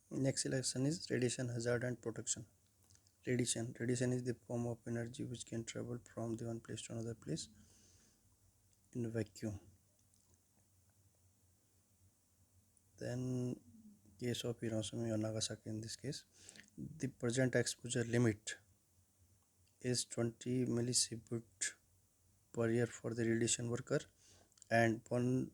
Next lesson is radiation hazard and protection. Radiation is the form of energy which can travel from the one place to another place in a vacuum. Then case of Hiroshima or Nagasaki in this case, the present exposure limit is 20 millisievert per year for the radiation worker and 1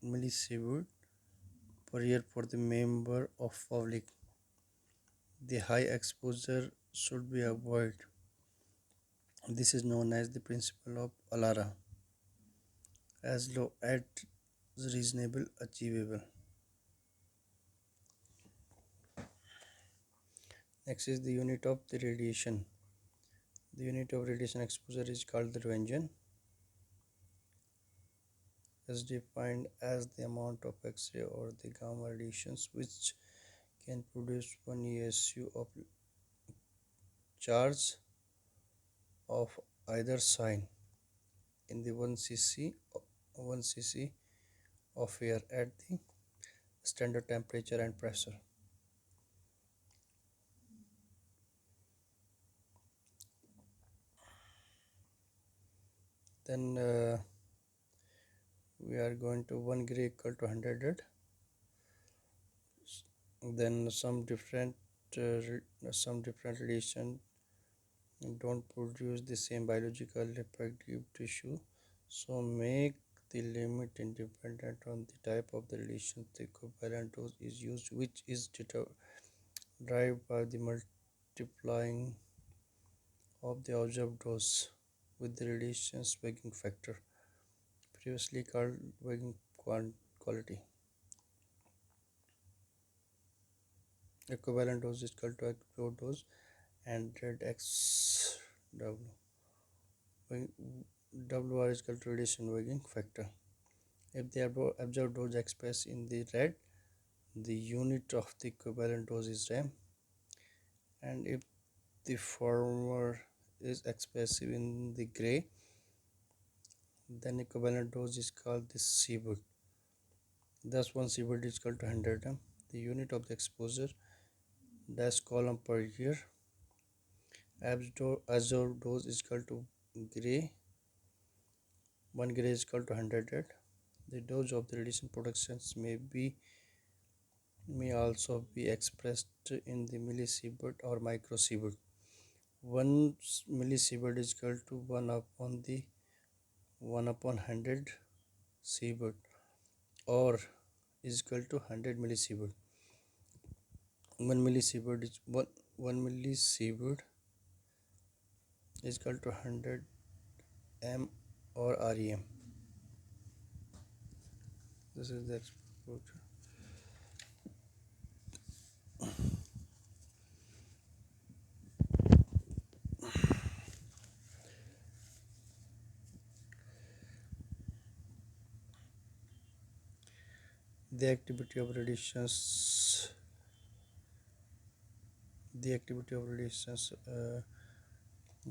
millisievert per year for the member of public. The high exposure should be avoided. This is known as the principle of Alara, as low as reasonable achievable. Next is the unit of the radiation. The unit of radiation exposure is called the Roentgen, is defined as the amount of X-ray or the gamma radiations which can produce 1 ESU of charge of either sign in the 1 cc of air at the standard temperature and pressure. Then we are going to 1 gray equal to 100. Then some different radiation don't produce the same biological reproductive tissue, so make the limit independent on the type of the radiation. The equivalent dose is used, which is derived by the multiplying of the observed dose with the radiation weighting factor, previously called weighting quality. Equivalent dose is equal to absolute dose and red x w. WR is equal to radiation weighting factor. If the observed dose expressed in the red, the unit of the equivalent dose is RAM, and if the former is expressed in the gray, then equivalent dose is called the sievert. Thus 1 sievert is equal to 100 m. The unit of the exposure dash column per year. Absorbed dose is equal to gray. 1 gray is equal to 100. The dose of the radiation productions may also be expressed in the millisievert or microsievert. 1 millisievert is equal to 1 upon 100 sievert, or is equal to 100 millisievert. 1 millisievert is 1 millisievert is equal to 100 m or rem. This is the exposure. The activity of radiations. The activity of radiations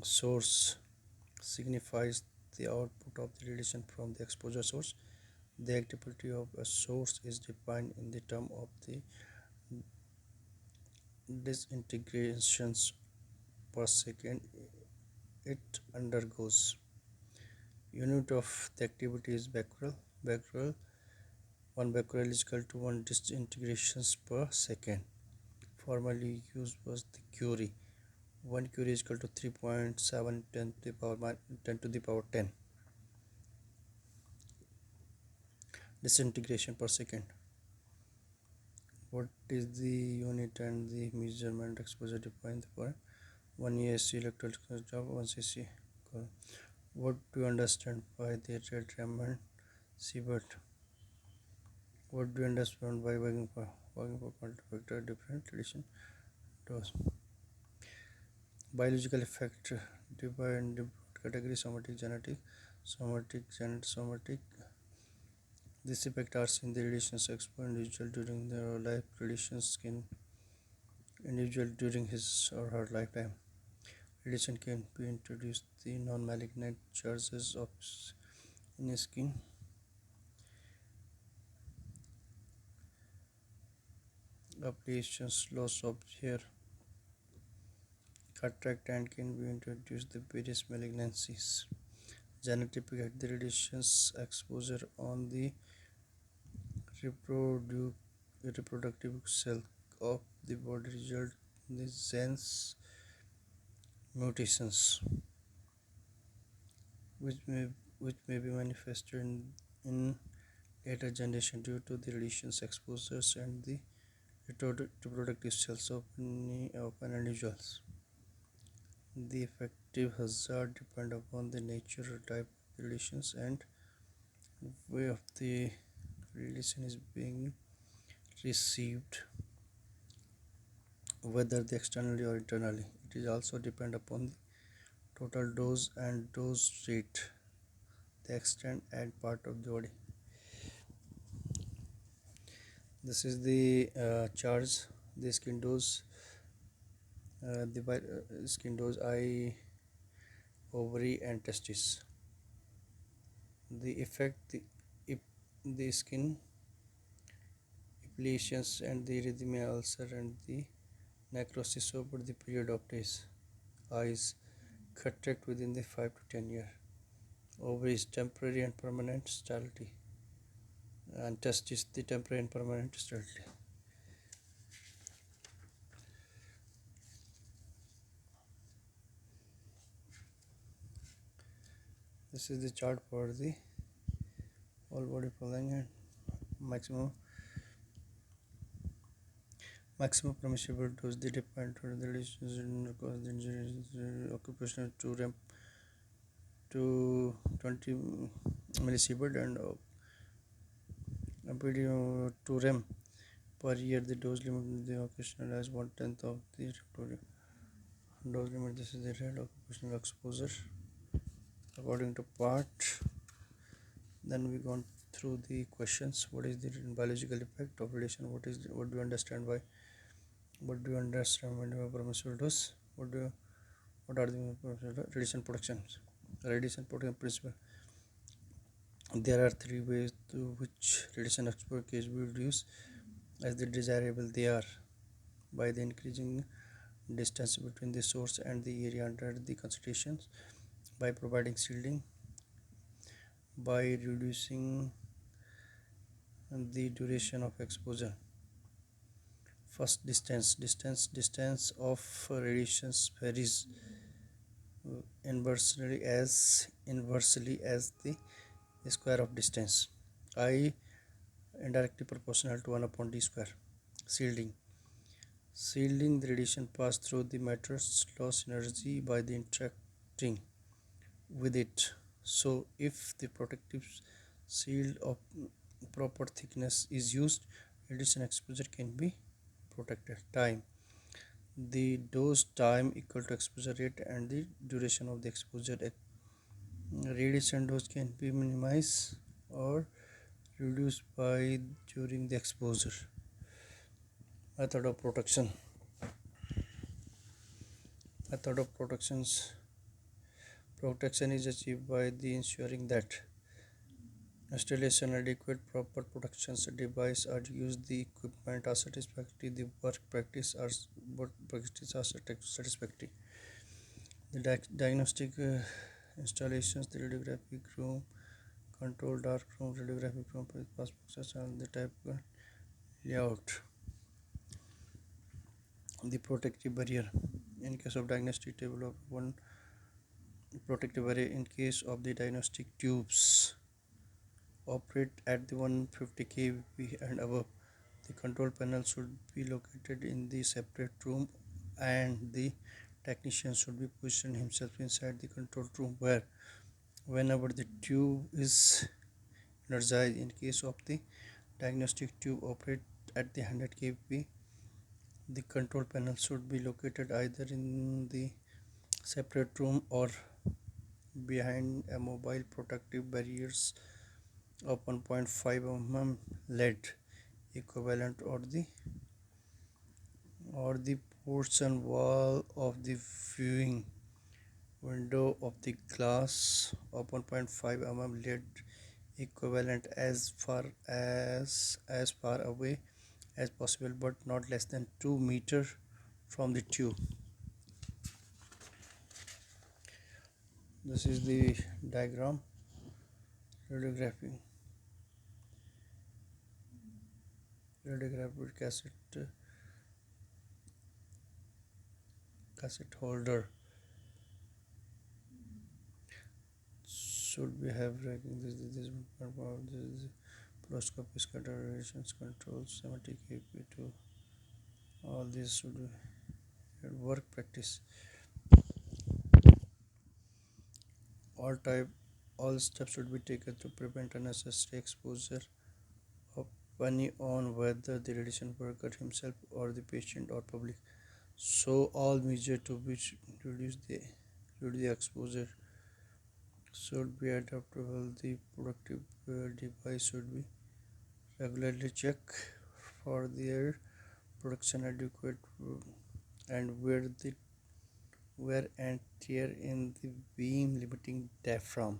source signifies the output of the radiation from the exposure source. The activity of a source is defined in the term of the disintegrations per second it undergoes. Unit of the activity is becquerel. 1 becquerel is equal to 1 disintegrations per second. Formerly used was the Curie. 1 Curie is equal to 3.7 10 to the power 10 disintegration per second. What is the unit and the measurement exposure defined for 1 ESC electrical job 1 cc? What do you understand by the red Raymond sievert? What do you understand by working for quantity factor different radiation dose? Biological effect divided into category: somatic, genetic, somatic. This effect are seen the radiations exposed individual during their life. Radiations can individual during his or her lifetime. Radiation can be introduced the non-malignant charges of in skin. Applications loss of hair, cataract, and can be introduced the various malignancies. Genotypic the radiations exposure on the reprodu- reproductive cell of the body result in the genes mutations, which may which may be manifested in later generation due to the radiations exposures and the reproductive cells of an individuals. The effective hazard depend upon the nature or type of the radiations and way of the radiation is being received, whether the externally or internally. It is also depend upon the total dose and dose rate, the extent and part of the body. This is the charge, the skin dose, skin dose, eye, ovary, and testis. The effect, if the skin epilations and the erythema ulcer and the necrosis over the period of days. Eyes cataract within the 5 to 10 year. Ovaries temporary and permanent sterility. And testis the temporary and permanent sterility. This is the chart for the whole body polling and maximum permissible dose. The depend on the relations cause the injury occupational to ramp to 20 millisievert and to rem per year. The dose limit the occasional as 1/10 of the dose limit. This is the rate occupational exposure according to part. Then we gone through the questions. What is the biological effect of radiation? What do you understand by what do you understand when you have permissible dose? What are the radiation protections? Radiation protection principle. There are three ways to which radiation exposure can be reduced as the desirable they are by the increasing distance between the source and the area under the concentrations, by providing shielding, by reducing the duration of exposure. First, distance of radiations varies inversely as the square of distance, I indirectly proportional to 1 upon d square. Shielding the radiation pass through the matters loss energy by the interacting with it. So if the protective shield of proper thickness is used, radiation exposure can be protected. Time, the dose time equal to exposure rate and the duration of the exposure. Radiation dose can be minimized or reduced by during the exposure. Method of protection. Protection is achieved by the ensuring that installation adequate proper protection device are used, the equipment are satisfactory, the work practice are satisfactory. The diagnostic installations, the radiographic room, control dark room, radiographic room, pass boxes, and the type layout. The protective barrier. In case of diagnostic table of one protective barrier, in case of the diagnostic tubes operate at the 150 kV and above, the control panel should be located in the separate room and the technician should be positioned himself inside the control room where whenever the tube is energized. In case of the diagnostic tube operate at the 100 kV, the control panel should be located either in the separate room or behind a mobile protective barriers of 1.5 mm lead equivalent or the portion wall of the viewing window of the glass of 1.5 mm lead equivalent as far away as possible, but not less than 2 meter from the tube. This is the diagram. Radiography. Radiography cassette holder should be have ranking. This this fluoroscopy scatter radiations control semantic AP2. All these should be work practice. All type all steps should be taken to prevent unnecessary exposure depending on whether the radiation worker himself or the patient or public. So all measures to be reduce the exposure should be adaptable. The productive device should be regularly checked for their production adequate and wear and tear in the beam limiting diaphragm.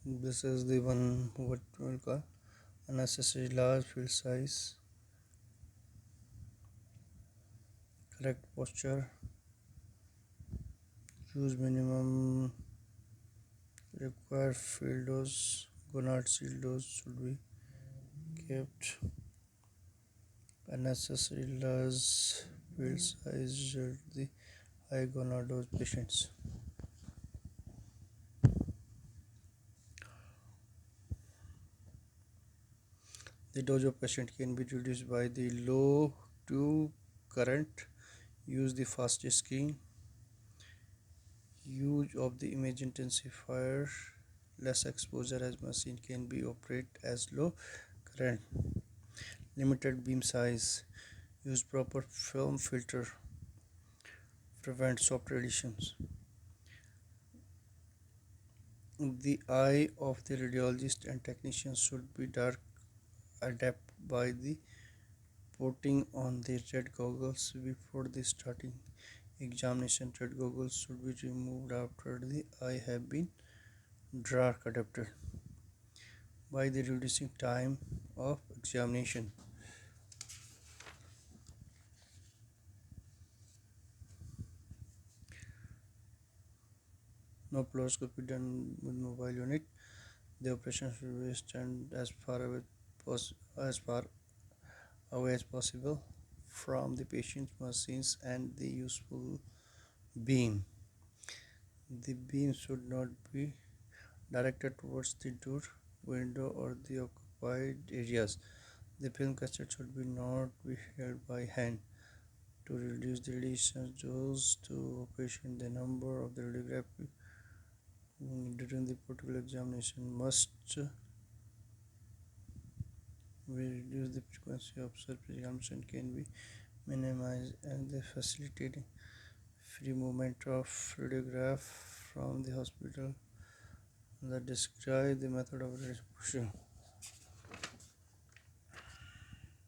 This is the one what we will call unnecessary large field size, correct posture, use minimum required field dose, gonad seal dose should be kept, unnecessary large field size the high gonad dose patients. The dose of patient can be reduced by the low tube current, use the fast screen, use of the image intensifier, less exposure as machine can be operated as low current, limited beam size, use proper film filter, prevent soft radiations. The eye of the radiologist and technician should be dark, adapt by the putting on the red goggles before the starting examination. Red goggles should be removed after the eye have been dark adapted by the reducing time of examination. No fluoroscopy done with mobile unit. The operation should be stand as far away as possible from the patient's machines and the useful beam. The beam should not be directed towards the door, window, or the occupied areas. The film cassette should be not be held by hand to reduce the radiation dose to patient. The number of the radiography during the particular examination must be reduced. The frequency of such examination can be minimized and the facilitating free movement of radiograph from the hospital that describe the method of radiation.